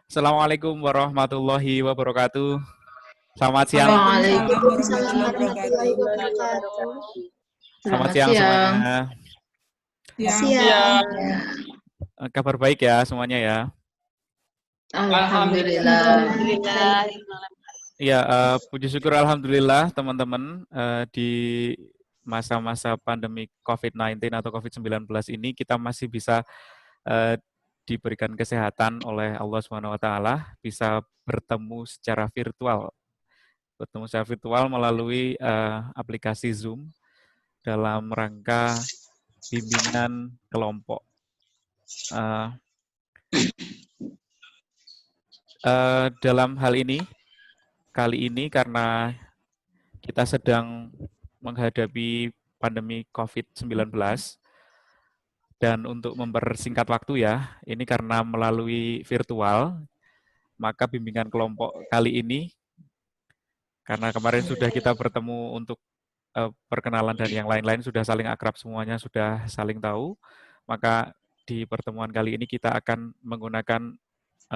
Assalamualaikum warahmatullahi wabarakatuh. Selamat siang. Waalaikumsalam Waalaikumsalam warahmatullahi warahmatullahi wabarakatuh. wabarakatuh. Selamat Selamat siang siang. semuanya. Siang. Siang. Kabar baik ya semuanya ya. Alhamdulillah. Alhamdulillah. Ya, puji syukur alhamdulillah teman-teman di masa-masa pandemi COVID-19 atau COVID-19 ini kita masih bisa eh, diberikan kesehatan oleh Allah Subhanahu wa taala, bisa bertemu secara virtual melalui aplikasi Zoom dalam rangka bimbingan kelompok. Eh, dalam hal ini, kali ini karena kita sedang menghadapi pandemi COVID-19, dan untuk mempersingkat waktu ya, ini karena melalui virtual, maka bimbingan kelompok kali ini, karena kemarin sudah kita bertemu untuk perkenalan dan yang lain-lain, sudah saling akrab semuanya, sudah saling tahu, maka di pertemuan kali ini kita akan menggunakan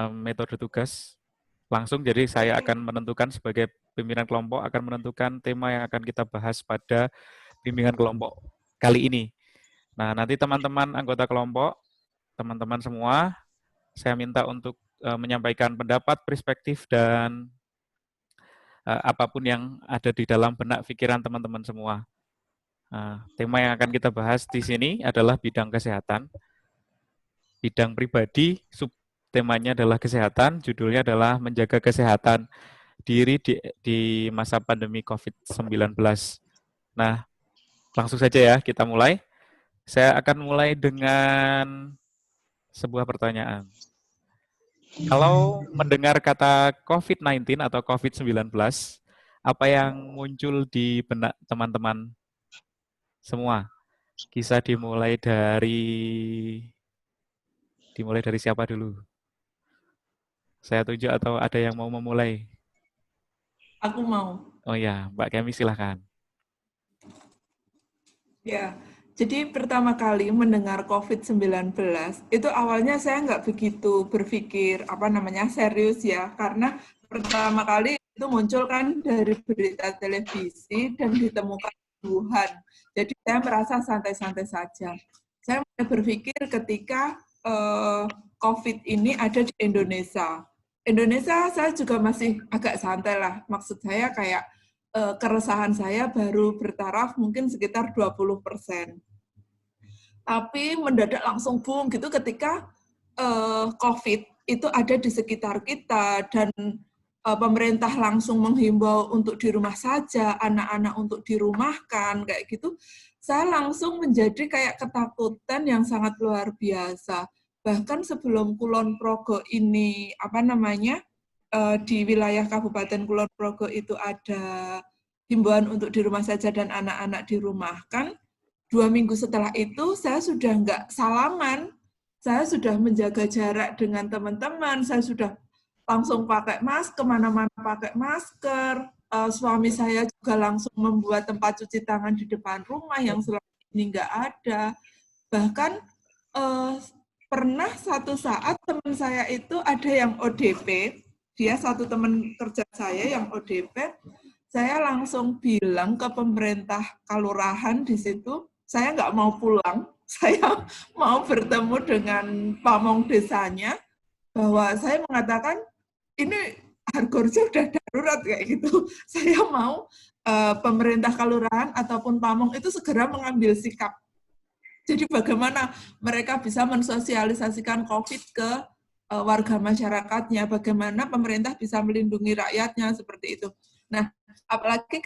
metode tugas langsung. Jadi saya akan menentukan sebagai pimpinan kelompok, akan menentukan tema yang akan kita bahas pada bimbingan kelompok kali ini. Nah, nanti teman-teman anggota kelompok, teman-teman semua, saya minta untuk menyampaikan pendapat, perspektif, dan apapun yang ada di dalam benak pikiran teman-teman semua. Tema yang akan kita bahas di sini adalah bidang kesehatan. Bidang pribadi, subtemanya adalah kesehatan, judulnya adalah menjaga kesehatan diri di masa pandemi COVID-19. Nah, langsung saja ya kita mulai. Saya akan mulai dengan sebuah pertanyaan. Kalau mendengar kata COVID-19 atau COVID-19, apa yang muncul di benak teman-teman semua? Kisah dimulai dari siapa dulu? Saya tunjuk atau ada yang mau memulai? Aku mau. Oh ya, Mbak Kemi silahkan. Ya, jadi pertama kali mendengar COVID-19, itu awalnya saya nggak begitu berpikir, serius ya, karena pertama kali itu muncul kan dari berita televisi dan ditemukan di Wuhan. Jadi saya merasa santai-santai saja. Saya mulai berpikir ketika COVID ini ada di Indonesia. Indonesia saya juga masih agak santai lah, maksud saya kayak keresahan saya baru bertaraf mungkin sekitar 20%. Tapi mendadak langsung boom gitu ketika COVID itu ada di sekitar kita dan pemerintah langsung menghimbau untuk di rumah saja, anak-anak untuk dirumahkan, kayak gitu. Saya langsung menjadi kayak ketakutan yang sangat luar biasa. Bahkan sebelum Kulon Progo ini, di wilayah Kabupaten Kulon Progo itu ada himbauan untuk di rumah saja dan anak-anak dirumahkan, 2 minggu setelah itu saya sudah nggak salaman, saya sudah menjaga jarak dengan teman-teman, saya sudah langsung pakai masker, kemana-mana pakai masker, suami saya juga langsung membuat tempat cuci tangan di depan rumah yang selama ini nggak ada. Bahkan pernah satu saat teman saya itu ada yang ODP, dia satu teman kerja saya yang ODP, saya langsung bilang ke pemerintah kalurahan di situ, saya nggak mau pulang, saya mau bertemu dengan pamong desanya, bahwa saya mengatakan, ini Hargorejo sudah darurat kayak gitu. Saya mau pemerintah kalurahan ataupun pamong itu segera mengambil sikap. Jadi bagaimana mereka bisa mensosialisasikan COVID ke warga masyarakatnya, bagaimana pemerintah bisa melindungi rakyatnya, seperti itu. Nah, apalagi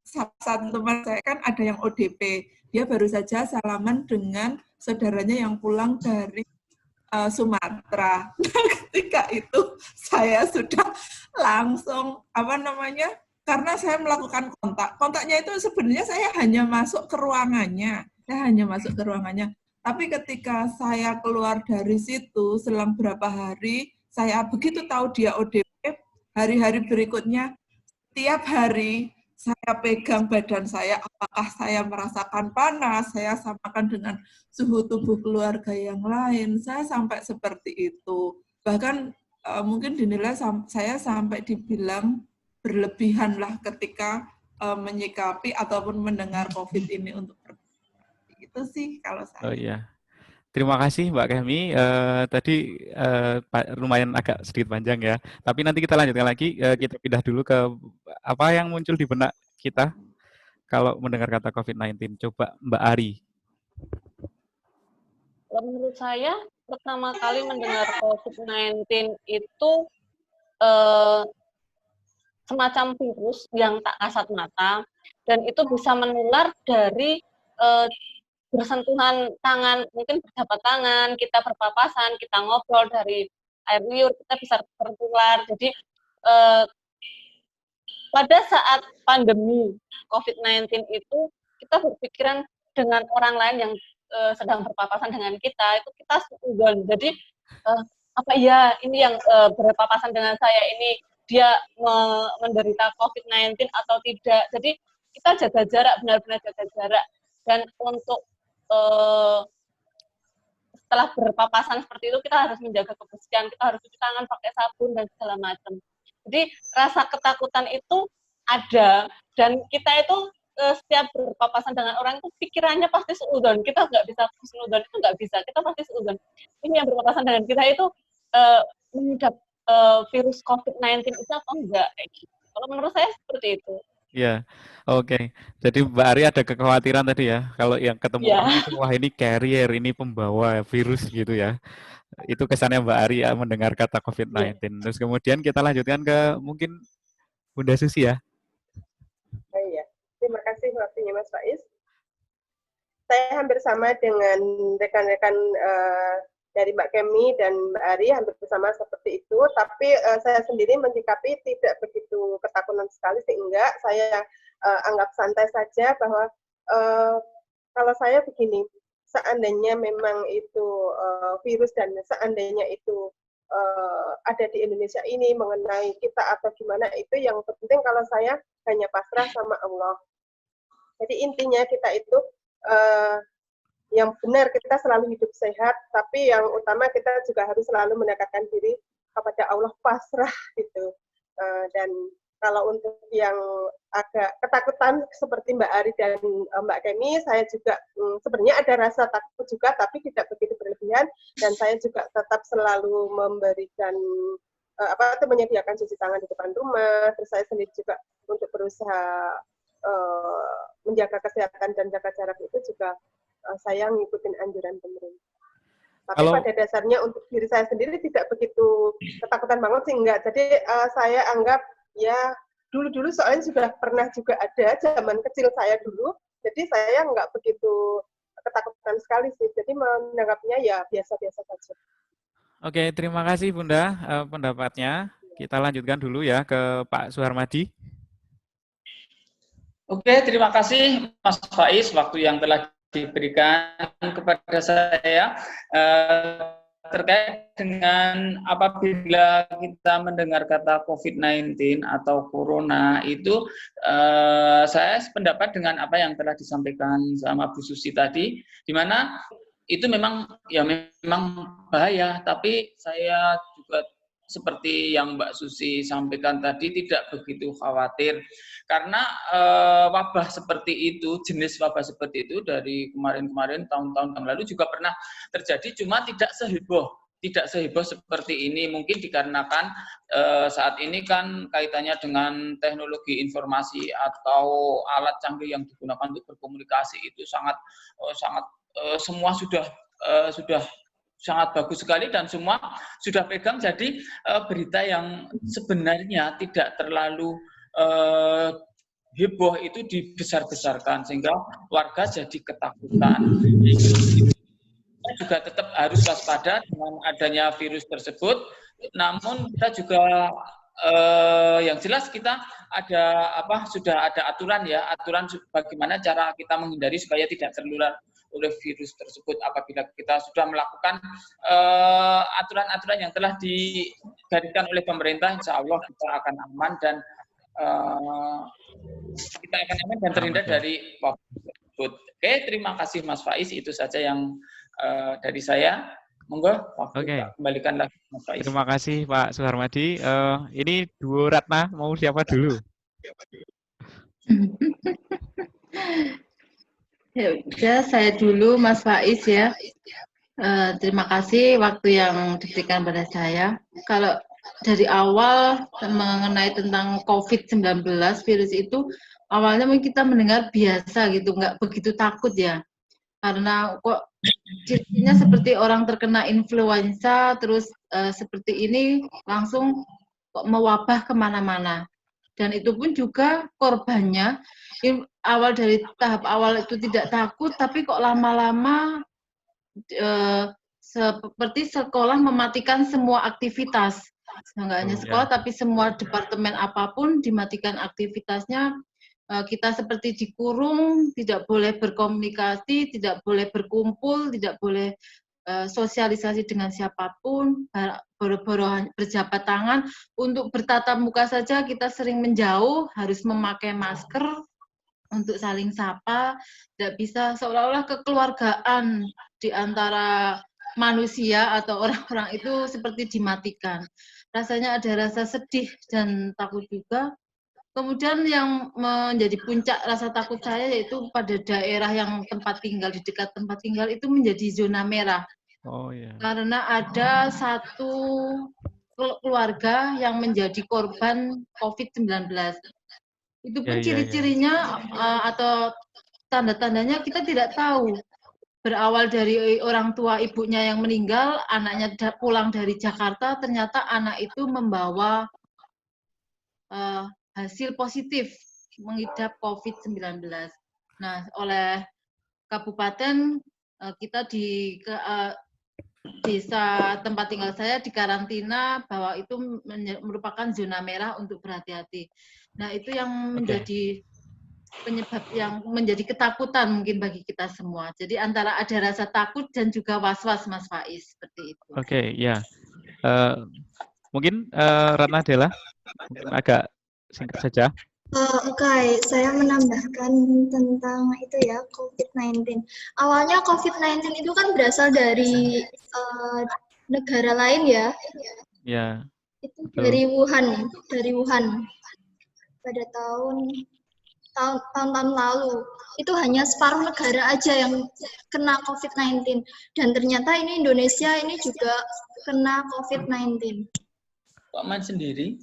satu teman saya kan ada yang ODP, dia baru saja salaman dengan saudaranya yang pulang dari Sumatera. Nah, ketika itu saya sudah langsung karena saya melakukan kontaknya itu sebenarnya saya hanya masuk ke ruangannya, tapi ketika saya keluar dari situ selang berapa hari, saya begitu tahu dia ODP, hari-hari berikutnya tiap hari saya pegang badan saya, apakah saya merasakan panas, saya samakan dengan suhu tubuh keluarga yang lain, saya sampai seperti itu. bahkan mungkin dinilai saya sampai dibilang berlebihan lah ketika menyikapi ataupun mendengar COVID ini untuk itu sih kalau Oh saya. iya. Terima kasih Mbak Kemi. Tadi lumayan agak sedikit panjang ya. Tapi nanti kita lanjutkan lagi. Kita pindah dulu ke apa yang muncul di benak kita kalau mendengar kata COVID-19. Coba Mbak Ari. Menurut saya, pertama kali mendengar COVID-19 itu eh, semacam virus yang tak kasat mata, dan itu bisa menular dari bersentuhan tangan, mungkin berjabat tangan, kita berpapasan, kita ngobrol dari air liur, kita bisa tertular. Jadi pada saat pandemi COVID-19 itu kita berpikiran dengan orang lain yang sedang berpapasan dengan kita, itu kita seudon. Jadi apa ya ini yang berpapasan dengan saya ini dia menderita COVID-19 atau tidak. Jadi kita jaga jarak, benar-benar jaga jarak. Dan untuk setelah berpapasan seperti itu kita harus menjaga kebersihan, kita harus cuci tangan pakai sabun dan segala macam. Jadi rasa ketakutan itu ada, dan kita itu setiap berpapasan dengan orang itu pikirannya pasti seudon. Kita nggak bisa seudon, itu nggak bisa, kita pasti seudon. Ini yang berpapasan dengan kita itu mengidap virus COVID-19 itu atau enggak, kayak gitu. Kalau menurut saya seperti itu. Ya, oke. Jadi Mbak Ari ada kekhawatiran tadi ya, kalau yang ketemu orang itu, wah ini carrier, ini pembawa virus gitu ya. Itu kesannya Mbak Ari ya mendengar kata COVID-19. Terus kemudian kita lanjutkan ke mungkin Bunda Susi ya. Iya, terima kasih waktunya Mas Faiz. Saya hampir sama dengan rekan-rekan dari Mbak Kemi dan Mbak Ari, hampir sama seperti itu, tapi saya sendiri menyikapi tidak begitu ketakutan sekali, sehingga saya anggap santai saja bahwa kalau saya begini, seandainya memang itu virus dan seandainya itu ada di Indonesia ini mengenai kita atau gimana, itu yang penting kalau saya hanya pasrah sama Allah. Jadi intinya kita itu yang benar kita selalu hidup sehat, tapi yang utama kita juga harus selalu mendekatkan diri kepada Allah, pasrah gitu. Dan kalau untuk yang agak ketakutan seperti Mbak Ari dan Mbak Kemi, saya juga sebenarnya ada rasa takut juga, tapi tidak begitu berlebihan. Dan saya juga tetap selalu memberikan menyediakan cuci tangan di depan rumah. Terus saya sendiri juga untuk berusaha menjaga kesehatan dan jaga jarak itu juga saya ngikutin anjuran pemerintah. Tapi pada dasarnya untuk diri saya sendiri tidak begitu ketakutan banget sih, enggak. Jadi saya anggap ya dulu-dulu soalnya sudah pernah juga ada zaman kecil saya dulu, jadi saya enggak begitu ketakutan sekali sih. Jadi menanggapnya ya biasa-biasa saja. Oke, terima kasih Bunda pendapatnya. Kita lanjutkan dulu ya ke Pak Suharmadi. Oke, terima kasih Mas Faiz waktu yang telah diberikan kepada saya terkait dengan apabila kita mendengar kata COVID-19 atau Corona itu saya sependapat dengan apa yang telah disampaikan sama Bu Susi tadi, di mana itu memang bahaya, tapi saya juga seperti yang Mbak Susi sampaikan tadi tidak begitu khawatir karena wabah seperti itu, jenis wabah seperti itu dari kemarin-kemarin tahun-tahun yang lalu juga pernah terjadi, cuma tidak seheboh seperti ini. Mungkin dikarenakan saat ini kan kaitannya dengan teknologi informasi atau alat canggih yang digunakan untuk berkomunikasi itu sangat semua sudah sangat bagus sekali dan semua sudah pegang, jadi berita yang sebenarnya tidak terlalu heboh itu dibesar-besarkan sehingga warga jadi ketakutan. Kita juga tetap harus waspada dengan adanya virus tersebut, namun kita juga yang jelas kita sudah ada aturan bagaimana cara kita menghindari supaya tidak tertular oleh virus tersebut. Apabila kita sudah melakukan aturan-aturan yang telah digariskan oleh pemerintah, insya Allah kita akan aman dan terhindar dari wabah tersebut. Oke, terima kasih Mas Faiz, itu saja yang dari saya. Monggo, waktu Oke. tak kembalikan lagi Mas Faiz. Terima kasih Pak Suharmadi. Ini duo Ratna, mau siapa dulu? Ya udah, saya dulu Mas Faiz ya. Terima kasih waktu yang diberikan pada saya. Kalau dari awal mengenai tentang COVID-19 virus itu, awalnya mungkin kita mendengar biasa gitu, nggak begitu takut ya. Karena kok cirinya seperti orang terkena influenza, terus seperti ini langsung kok mewabah kemana-mana. Dan itu pun juga korbannya, awal dari tahap awal itu tidak takut, tapi kok lama-lama seperti sekolah mematikan semua aktivitas. Nggak hanya sekolah, tapi semua departemen apapun dimatikan aktivitasnya. Kita seperti dikurung, tidak boleh berkomunikasi, tidak boleh berkumpul, tidak boleh sosialisasi dengan siapapun, boro-boro berjabat tangan. Untuk bertatap muka saja kita sering menjauh, harus memakai masker untuk saling sapa, tidak bisa, seolah-olah kekeluargaan di antara manusia atau orang-orang itu seperti dimatikan. Rasanya ada rasa sedih dan takut juga. Kemudian yang menjadi puncak rasa takut saya yaitu pada daerah yang tempat tinggal, di dekat tempat tinggal itu menjadi zona merah. Oh ya. Karena ada satu keluarga yang menjadi korban COVID-19. Itu pun ciri-cirinya atau tanda-tandanya kita tidak tahu. Berawal dari orang tua ibunya yang meninggal, anaknya pulang dari Jakarta, ternyata anak itu membawa hasil positif mengidap COVID-19. Nah, oleh kabupaten kita di desa tempat tinggal saya dikarantina bahwa itu merupakan zona merah untuk berhati-hati. Nah, itu yang menjadi penyebab yang menjadi ketakutan mungkin bagi kita semua. Jadi antara ada rasa takut dan juga was-was, Mas Faiz, seperti itu. Oke, ya. Mungkin Ratna Dela, mungkin agak singkat saja. Oke, saya menambahkan tentang itu ya, COVID-19. Awalnya COVID-19 itu kan berasal dari negara lain ya. Ya. Itu dari Wuhan. Pada tahun-tahun lalu. Itu hanya separuh negara aja yang kena COVID-19. Dan ternyata ini Indonesia ini juga kena COVID-19. Pak Man sendiri?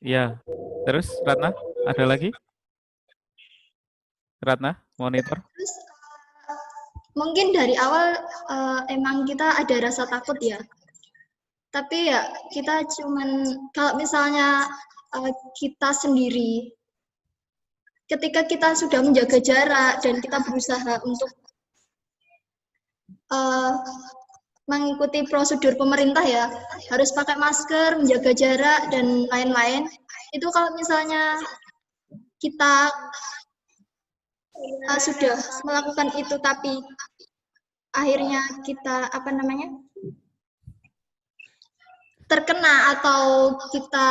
Ya, terus Ratna, ada lagi? Ratna, monitor. Terus mungkin dari awal emang kita ada rasa takut ya. Tapi ya kita cuman, kalau misalnya kita sendiri, ketika kita sudah menjaga jarak dan kita berusaha untuk mengikuti prosedur pemerintah ya, harus pakai masker, menjaga jarak, dan lain-lain. Itu kalau misalnya kita sudah melakukan itu, tapi akhirnya kita terkena atau kita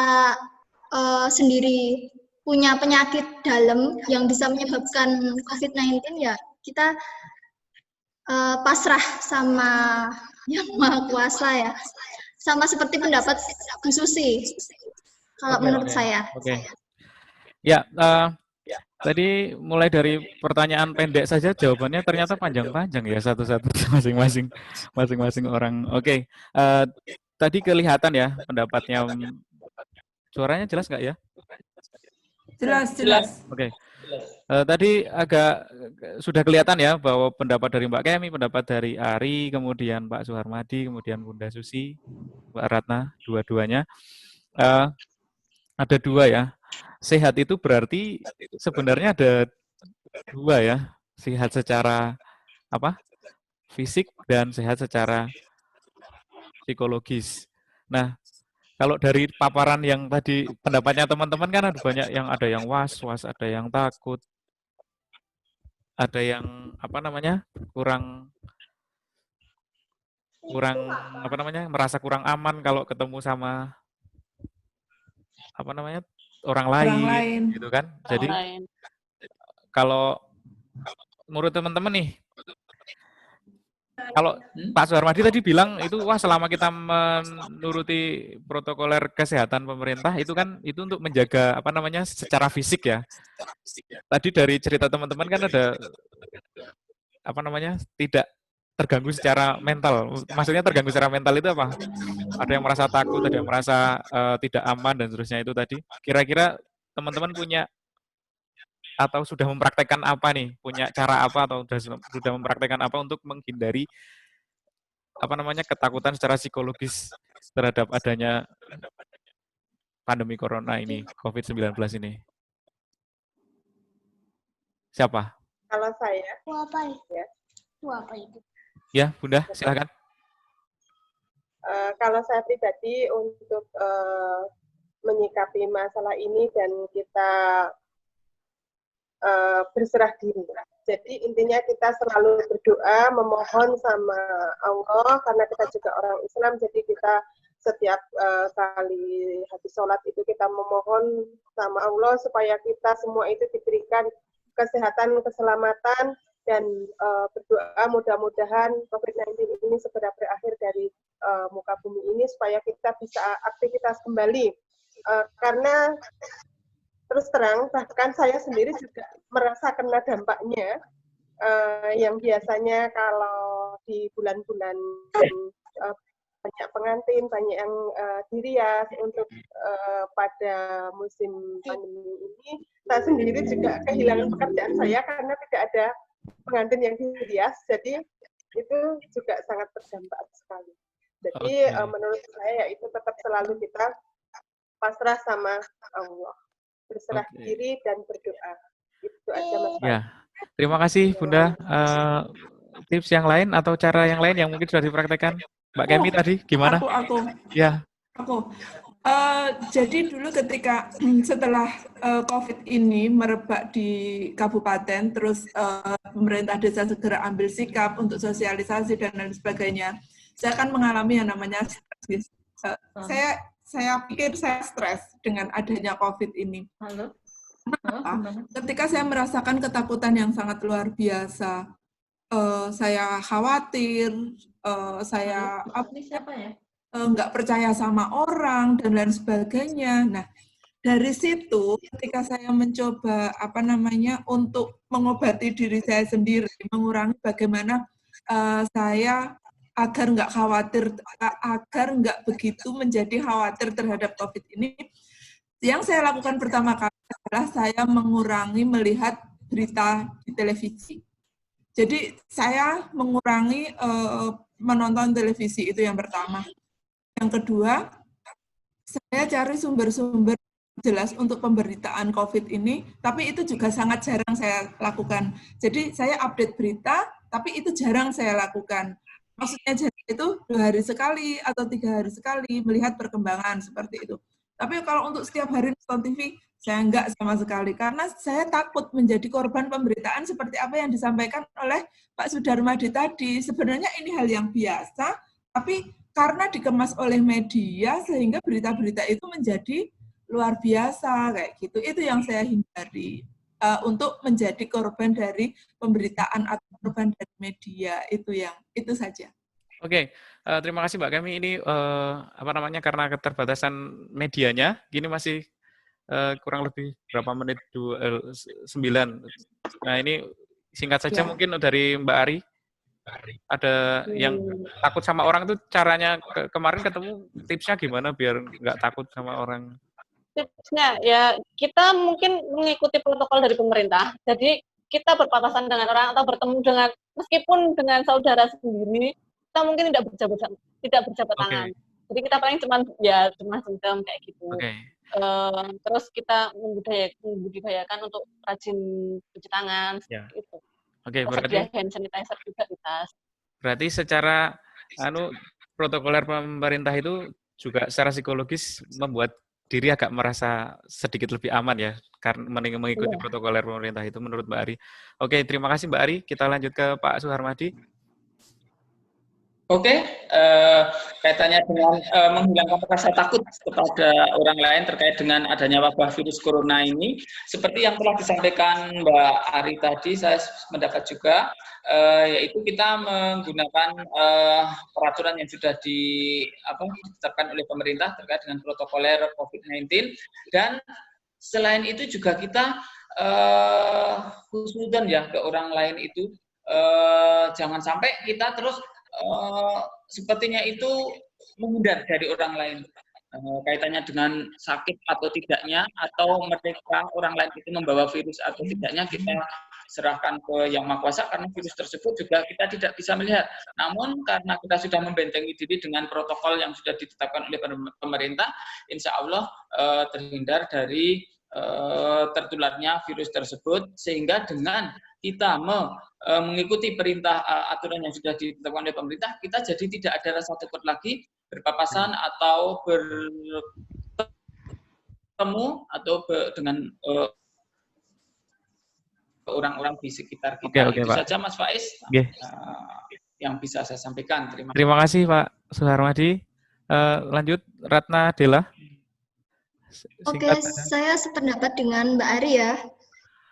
sendiri punya penyakit dalam yang bisa menyebabkan COVID-19, ya kita pasrah sama yang Maha Kuasa ya. Sama seperti pendapat Bu Susi, kalau menurut saya. Oke. Ya, tadi mulai dari pertanyaan pendek saja, jawabannya ternyata panjang-panjang ya satu-satu masing-masing orang. Oke, tadi kelihatan ya pendapatnya. Suaranya jelas nggak ya? Jelas. Oke. Tadi sudah kelihatan ya bahwa pendapat dari Mbak Kemi, pendapat dari Ari, kemudian Pak Suharmadi, kemudian Bunda Susi, Mbak Ratna, dua-duanya. Ada dua ya. Sehat itu berarti sebenarnya ada dua ya. Sehat secara fisik dan sehat secara psikologis. Nah, kalau dari paparan yang tadi pendapatnya teman-teman kan ada yang was-was, ada yang takut, ada yang merasa kurang aman kalau ketemu sama orang lain gitu kan. Jadi kalau menurut teman-teman nih, Kalau Pak Suharmadi tadi bilang itu wah selama kita menuruti protokoler kesehatan pemerintah itu kan itu untuk menjaga apa namanya secara fisik ya. Tadi dari cerita teman-teman kan ada apa namanya tidak terganggu secara mental. Maksudnya terganggu secara mental itu apa? Ada yang merasa takut, ada yang merasa tidak aman dan seterusnya itu tadi. Kira-kira teman-teman punya atau sudah mempraktekkan apa nih? Punya cara apa atau sudah mempraktekkan apa untuk menghindari apa namanya ketakutan secara psikologis terhadap adanya pandemi corona ini, COVID-19 ini? Siapa? Kalau saya, ya, Ya, Bunda, silakan. kalau saya pribadi untuk menyikapi masalah ini dan kita berserah diri. Jadi intinya kita selalu berdoa, memohon sama Allah, karena kita juga orang Islam, jadi kita setiap kali habis sholat itu kita memohon sama Allah supaya kita semua itu diberikan kesehatan, keselamatan, dan berdoa mudah-mudahan COVID-19 ini segera berakhir dari muka bumi ini supaya kita bisa aktivitas kembali. Karena terus terang, bahkan saya sendiri juga merasa kena dampaknya, yang biasanya kalau di bulan-bulan banyak pengantin, banyak yang dirias untuk pada musim pandemi ini, saya sendiri juga kehilangan pekerjaan saya karena tidak ada pengantin yang dirias, jadi itu juga sangat berdampak sekali. Jadi menurut saya ya itu tetap selalu kita pasrah sama Allah, berserah diri dan berdoa. Itu aja Mas. Ya, terima kasih Bunda. Tips yang lain atau cara yang lain yang mungkin sudah dipraktekkan Mbak Kemi tadi gimana? Aku. Ya. Jadi dulu ketika setelah COVID ini merebak di kabupaten, terus pemerintah desa segera ambil sikap untuk sosialisasi dan lain sebagainya, saya akan mengalami yang namanya stres. Saya pikir saya stres dengan adanya COVID ini. Ketika saya merasakan ketakutan yang sangat luar biasa, saya khawatir, saya nggak percaya sama orang dan lain sebagainya. Nah, dari situ ketika saya mencoba untuk mengobati diri saya sendiri, mengurangi bagaimana saya agar nggak khawatir, agar nggak begitu menjadi khawatir terhadap COVID ini, yang saya lakukan pertama kali adalah saya mengurangi melihat berita di televisi. Jadi saya mengurangi menonton televisi, itu yang pertama. Yang kedua, saya cari sumber-sumber jelas untuk pemberitaan COVID ini, tapi itu juga sangat jarang saya lakukan. Jadi saya update berita, tapi itu jarang saya lakukan. Maksudnya jarang itu 2 hari sekali atau 3 hari sekali melihat perkembangan seperti itu. Tapi kalau untuk setiap hari nonton TV, saya enggak sama sekali, karena saya takut menjadi korban pemberitaan seperti apa yang disampaikan oleh Pak Sudarmadi tadi. Sebenarnya ini hal yang biasa, tapi karena dikemas oleh media, sehingga berita-berita itu menjadi luar biasa, kayak gitu. Itu yang saya hindari, untuk menjadi korban dari pemberitaan atau korban dari media, itu saja. Oke, terima kasih Mbak Kemi. Ini karena keterbatasan medianya, gini masih kurang lebih berapa menit? 9. Nah ini singkat saja mungkin dari Mbak Ari. Ada yang takut sama orang itu caranya kemarin ketemu tipsnya gimana biar nggak takut sama orang? Tipsnya ya kita mungkin mengikuti protokol dari pemerintah. Jadi kita berpapasan dengan orang atau bertemu dengan meskipun dengan saudara sendiri, kita mungkin tidak berjabat tangan. Jadi kita paling cuma sentam kayak gitu. Terus kita membudidayakan untuk rajin cuci tangan seperti itu. Berarti hand sanitizer juga di tas. Berarti secara protokoler pemerintah itu juga secara psikologis membuat diri agak merasa sedikit lebih aman ya, karena mengikuti protokoler pemerintah itu menurut Mbak Ari. Oke, terima kasih Mbak Ari. Kita lanjut ke Pak Suharmadi. Oke, kaitannya dengan menghilangkan rasa takut kepada orang lain terkait dengan adanya wabah virus corona ini, seperti yang telah disampaikan Mbak Ari tadi, saya mendapat juga, yaitu kita menggunakan peraturan yang sudah ditetapkan oleh pemerintah terkait dengan protokoler COVID-19, dan selain itu juga kita husnudzon ya ke orang lain itu, jangan sampai kita terus sepertinya itu menghindar dari orang lain, kaitannya dengan sakit atau tidaknya, atau mereka orang lain itu membawa virus atau tidaknya, kita serahkan ke Yang Maha Kuasa, karena virus tersebut juga kita tidak bisa melihat. Namun karena kita sudah membentengi diri dengan protokol yang sudah ditetapkan oleh pemerintah, insya Allah terhindar dari tertularnya virus tersebut, sehingga dengan kita mengikuti perintah aturan yang sudah ditetapkan oleh pemerintah, kita jadi tidak ada rasa takut lagi berpapasan atau bertemu atau dengan orang-orang di sekitar kita. Oke, itu Pak. saja Mas Faiz yang bisa saya sampaikan. Terima kasih Pak Suharmadi. Lanjut Ratna Dela. Oke, saya sependapat dengan Mbak Ari ya.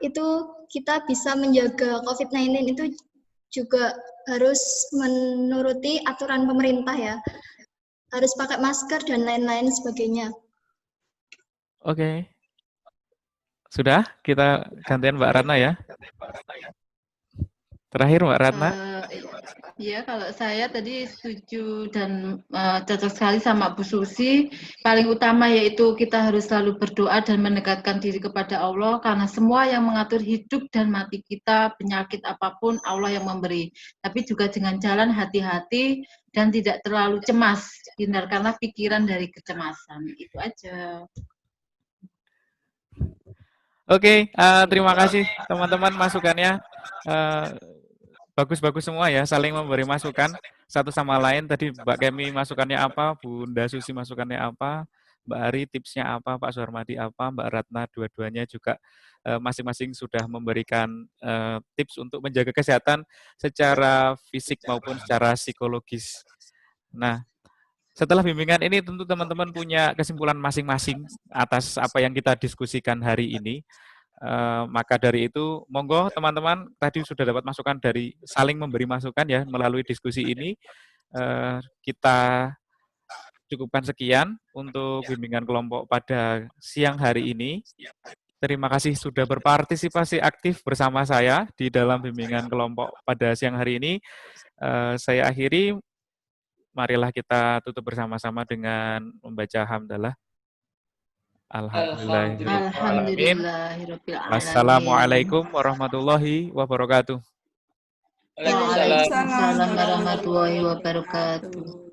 Itu kita bisa menjaga COVID-19 itu juga harus menuruti aturan pemerintah ya. Harus pakai masker dan lain-lain sebagainya. Oke. Sudah, kita gantian Mbak Ratna ya. Terakhir Mbak Ratna. Ya, kalau saya tadi setuju dan cocok sekali sama Bu Susi. Paling utama yaitu kita harus selalu berdoa dan mendekatkan diri kepada Allah, karena semua yang mengatur hidup dan mati kita, penyakit apapun, Allah yang memberi. Tapi juga dengan jalan hati-hati dan tidak terlalu cemas. Hindarkanlah pikiran dari kecemasan. Itu aja. Oke, terima kasih teman-teman masukannya. Bagus-bagus semua ya, saling memberi masukan satu sama lain. Tadi Mbak Kemi masukannya apa, Bunda Susi masukannya apa, Mbak Ari tipsnya apa, Pak Suharmadi apa, Mbak Ratna dua-duanya juga masing-masing sudah memberikan tips untuk menjaga kesehatan secara fisik maupun secara psikologis. Nah, setelah bimbingan ini tentu teman-teman punya kesimpulan masing-masing atas apa yang kita diskusikan hari ini. Maka dari itu, monggo teman-teman tadi sudah dapat masukan dari saling memberi masukan ya melalui diskusi ini. Kita cukupkan sekian untuk bimbingan kelompok pada siang hari ini. Terima kasih sudah berpartisipasi aktif bersama saya di dalam bimbingan kelompok pada siang hari ini. Saya akhiri, marilah kita tutup bersama-sama dengan membaca hamdalah. Alhamdulillahirrahmanirrahim. Assalamualaikum warahmatullahi wabarakatuh. Waalaikumsalam warahmatullahi wabarakatuh.